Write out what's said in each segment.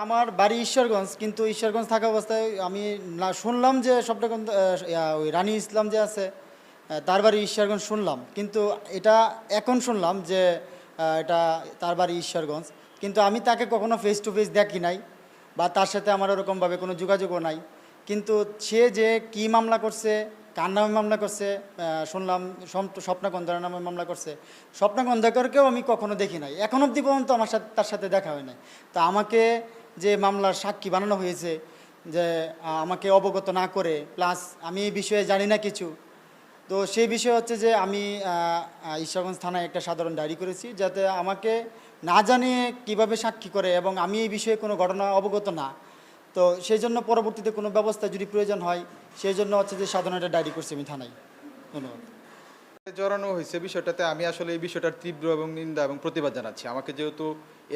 আমার বাড়ি ঈশ্বরগঞ্জ, কিন্তু ঈশ্বরগঞ্জ থাকা অবস্থায় আমি না শুনলাম যে স্বপ্নগঞ্জ ওই রানী ইসলাম যে আছে তার বাড়ি ঈশ্বরগঞ্জ শুনলাম, কিন্তু এটা এখন শুনলাম যে এটা তার বাড়ি ঈশ্বরগঞ্জ। কিন্তু আমি তাকে কখনো ফেস টু ফেস দেখি নাই বা তার সাথে আমার ওরকমভাবে কোনো যোগাযোগও নাই। কিন্তু সে যে কি মামলা করছে, কার নামে মামলা করছে, শুনলাম স্বপ্না গন্ধার নামে মামলা করছে। স্বপ্না গন্ধাকরকেও আমি কখনো দেখি নাই, এখন অবধি পর্যন্ত আমার সাথে তার সাথে দেখা হয় নাই। তা আমাকে যে মামলার সাক্ষী বানানো হয়েছে, যে আমাকে অবগত না করে, প্লাস আমি এই বিষয়ে জানি না কিছু। তো সেই বিষয় হচ্ছে যে আমি ঈশ্বরগঞ্জ থানায় একটা সাধারণ ডায়েরি করেছি, যাতে আমাকে না জানিয়ে কিভাবে সাক্ষী করে, এবং আমি এই বিষয়ে কোনো ঘটনা অবগত না। তো সেই জন্য পরবর্তীতে কোনো ব্যবস্থা যদি প্রয়োজন হয়, সেই জন্য হচ্ছে যে সাধারণ একটা ডায়েরি করছি আমি থানায়। ধন্যবাদ। জড়ানো হয়েছে বিষয়টাতে আমি আসলে এই বিষয়টার তীব্র এবং নিন্দা এবং প্রতিবাদ জানাচ্ছি। আমাকে যেহেতু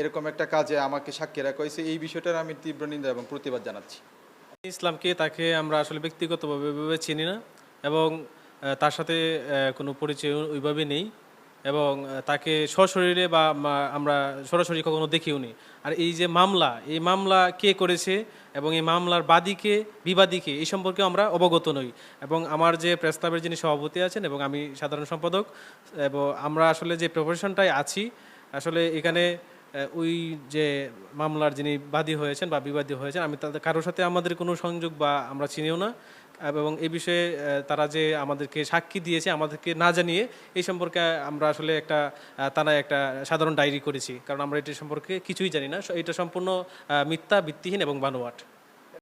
এরকম একটা কাজে আমাকে সাক্ষী রাখা হয়েছে, এই বিষয়টার আমি তীব্র নিন্দা এবং প্রতিবাদ জানাচ্ছি। ইসলামকে তাকে আমরা আসলে ব্যক্তিগতভাবে ওইভাবে চিনি না, এবং তার সাথে কোনো পরিচয় ওইভাবে নেই, এবং তাকে সশরীরে বা আমরা সরাসরি কখনো দেখিও নি। আর এই যে মামলা, এই মামলা কে করেছে এবং এই মামলার বাদীকে বিবাদীকে, এই সম্পর্কে আমরা অবগত নই। এবং আমার যে প্রেস ক্লাবের যিনি সভাপতি আছেন এবং আমি সাধারণ সম্পাদক, এবং আমরা আসলে যে প্রফেশনটায় আছি, আসলে এখানে ওই যে মামলার যিনি বাদী হয়েছেন বা বিবাদী হয়েছেন, আমি তাদের কারোর সাথে আমাদের কোনো সংযোগ বা আমরা চিনিও না। এবং এই বিষয়ে তারা যে আমাদেরকে সাক্ষী দিয়েছে আমাদেরকে না জানিয়ে, এই সম্পর্কে আমরা আসলে একটা থানায় একটা সাধারণ ডায়েরি করেছি, কারণ আমরা এটি সম্পর্কে কিছুই জানি না। এটা সম্পূর্ণ মিথ্যা, ভিত্তিহীন এবং বানোয়াট।